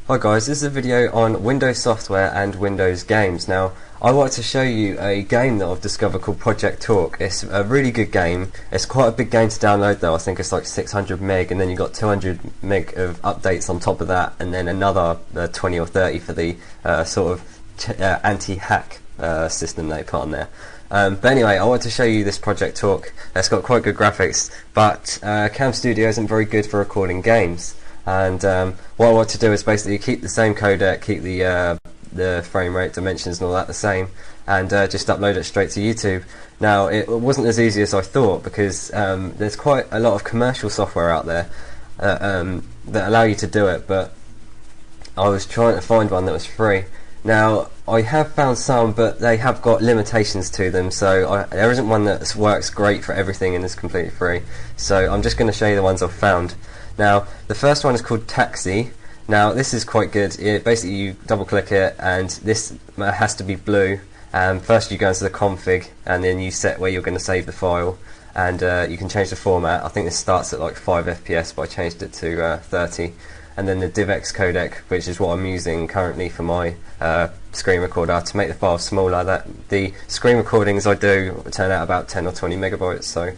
Hi guys, this is a video on Windows software and Windows games. Now, I wanted to show you a game that I've discovered called Project Talk. It's a really good game. It's quite a big game to download though. I think it's like 600 meg, and then you've got 200 meg of updates on top of that, and then another 20 or 30 for the sort of anti-hack system they put on there. But anyway, I wanted to show you this Project Talk. It's got quite good graphics, but Cam Studio isn't very good for recording games. And what I want to do is basically keep the same codec, keep the frame rate, dimensions and all that the same, and just upload it straight to YouTube. Now, it wasn't as easy as I thought, because there's quite a lot of commercial software out there that allow you to do it, but I was trying to find one that was free. Now, I have found some, but they have got limitations to them, so there isn't one that works great for everything and is completely free. So I'm just going to show you the ones I've found. Now, the first one is called Taxi. Now, this is quite good. Basically, you double click it, and this has to be blue. First, you go into the config, and then you set where you're going to save the file, and you can change the format. I think this starts at like 5 FPS, but I changed it to 30. And then the DivX codec, which is what I'm using currently for my screen recorder to make the file smaller. The screen recordings I do turn out about 10 or 20 megabytes. So.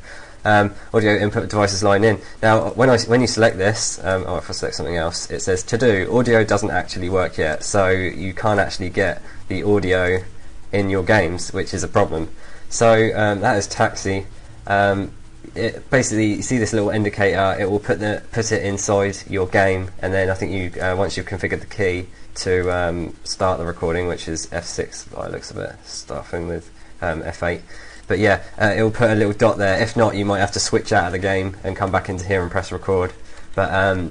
Audio input devices line in. Now, when you select this, or if I select something else, it says to do. Audio doesn't actually work yet, so you can't actually get the audio in your games, which is a problem. So that is Taxi. Basically, you see this little indicator. It will put it inside your game, and then I think you once you've configured the key to start the recording, which is F6 by the looks of it, starting with F8. But yeah, it will put a little dot there. If not, you might have to switch out of the game and come back into here and press record. But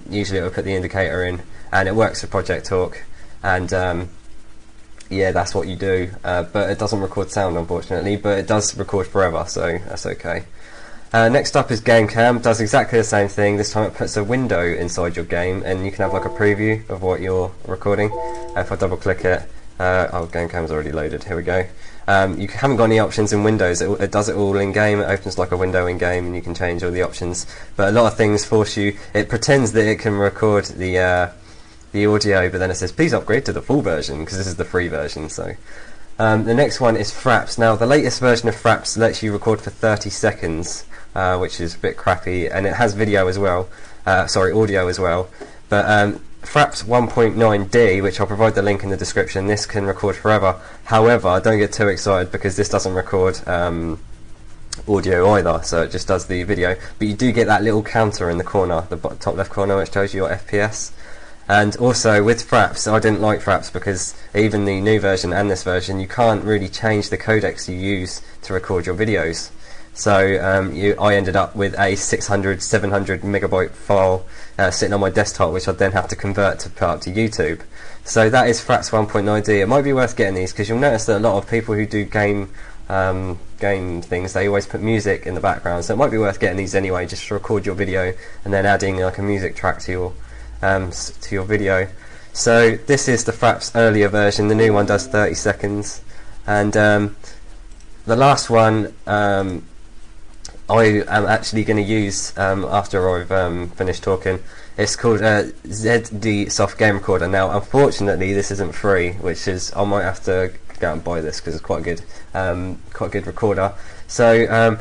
usually it will put the indicator in, and it works for Project Talk. And yeah, that's what you do. But it doesn't record sound, unfortunately, but it does record forever, so that's okay. Next up is Game Cam. Does exactly the same thing. This time it puts a window inside your game, and you can have like a preview of what you're recording. If I double click it, oh, Game Cam's already loaded. Here we go. You haven't got any options in Windows. It does it all in game. It opens like a window in game, and you can change all the options. But a lot of things force you. It pretends that it can record the audio, but then it says please upgrade to the full version, because this is the free version. So the next one is Fraps. Now, the latest version of Fraps lets you record for 30 seconds, which is a bit crappy, and it has video as well. Sorry, audio as well. But Fraps 1.9D, which I'll provide the link in the description, this can record forever. However, don't get too excited, because this doesn't record audio either, so it just does the video. But you do get that little counter in the corner, the top left corner, which tells you your FPS. And also with Fraps, I didn't like Fraps, because even the new version and this version, you can't really change the codecs you use to record your videos. So I ended up with a 600, 700 megabyte file sitting on my desktop, which I'd then have to convert to put up to YouTube. So that is Fraps 1.9D. It might be worth getting these, because you'll notice that a lot of people who do game things, they always put music in the background. So it might be worth getting these anyway, just to record your video and then adding like a music track to your video. So this is the Fraps earlier version. The new one does 30 seconds, and the last one I am actually going to use after I've finished talking. It's called ZD Soft Game Recorder. Now, unfortunately, this isn't free, which is I might have to go out and buy this, because it's quite a good recorder. So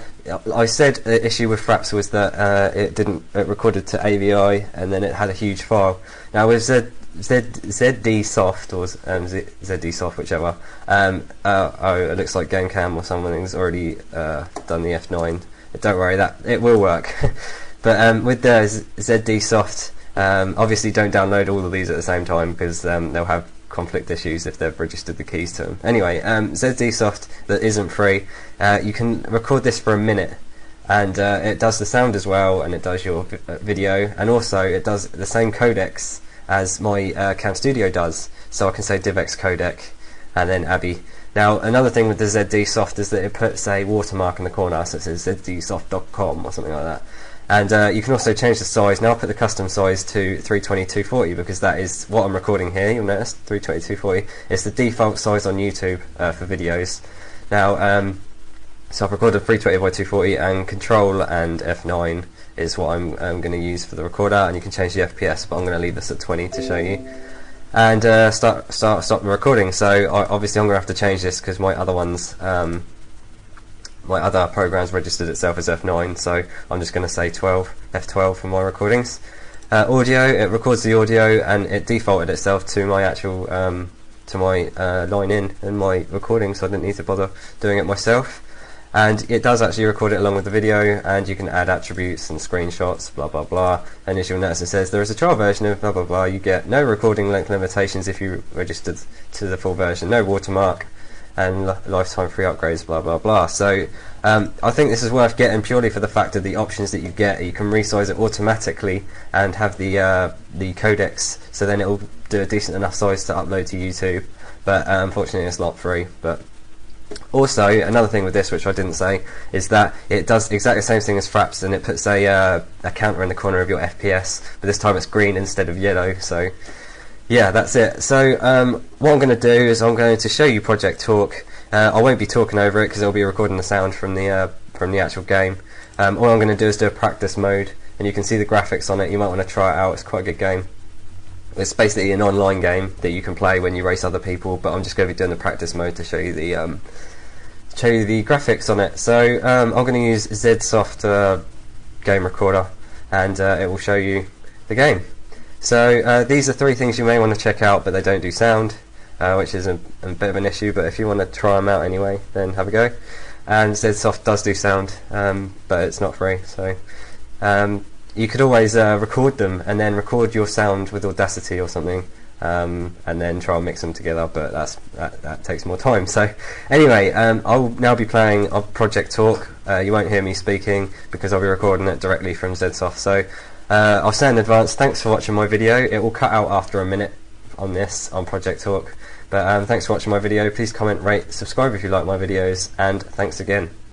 I said the issue with Fraps was that it recorded to AVI, and then it had a huge file. Now with ZD Soft, or ZD Soft, whichever. Oh, it looks like Game Cam or someone has already done the F9. Don't worry, that it will work. But with the ZD Soft, obviously don't download all of these at the same time, because they'll have conflict issues if they've registered the keys to them. Anyway, ZD Soft that isn't free, you can record this for a minute, and it does the sound as well, and it does your video, and also it does the same codecs as my Cam Studio does. So I can say DivX codec, and then Abby. Now, another thing with the ZD Soft is that it puts a watermark in the corner, so it says zdsoft.com or something like that. And you can also change the size. Now, I'll put the custom size to 320-240, because that is what I'm recording here. You'll notice 320-240. It's the default size on YouTube for videos. Now, so I've recorded 320 by 240, and Control and F9 is what I'm going to use for the recorder, and you can change the FPS, but I'm going to leave this at 20 to show you. and stop the recording. So obviously I'm going to have to change this because my other ones, my other program's registered itself as F9, so I'm just going to say F12 for my recordings. Audio, it records the audio and it defaulted itself to my actual line in my recording, so I didn't need to bother doing it myself. And it does actually record it along with the video, and you can add attributes and screenshots, blah blah blah. And as you'll notice, it says there is a trial version of blah blah blah. You get no recording length limitations if you registered to the full version, no watermark, and lifetime free upgrades, blah blah blah. So I think this is worth getting purely for the fact of the options that you get. You can resize it automatically and have the codecs, so then it will do a decent enough size to upload to YouTube. But unfortunately, it's not free. But also, another thing with this, which I didn't say, is that it does exactly the same thing as Fraps, and it puts a counter in the corner of your FPS, but this time it's green instead of yellow. So yeah, that's it. So what I'm going to do is I'm going to show you Project Talk. I won't be talking over it because I'll be recording the sound from the actual game. All I'm going to do is do a practice mode, and you can see the graphics on it. You might want to try it out. It's quite a good game. It's basically an online game that you can play when you race other people, but I'm just going to be doing the practice mode to show you the graphics on it. So I'm going to use ZSoft game recorder, and it will show you the game. So these are 3 things you may want to check out, but they don't do sound, which is a bit of an issue, but if you want to try them out anyway, then have a go. And ZSoft does do sound, but it's not free, so you could always record them and then record your sound with Audacity or something, and then try and mix them together, but that takes more time. So anyway, I'll now be playing Project Talk. You won't hear me speaking because I'll be recording it directly from ZSoft. So I'll say in advance, thanks for watching my video. It will cut out after a minute on Project Talk, but thanks for watching my video. Please comment, rate, subscribe if you like my videos, and thanks again.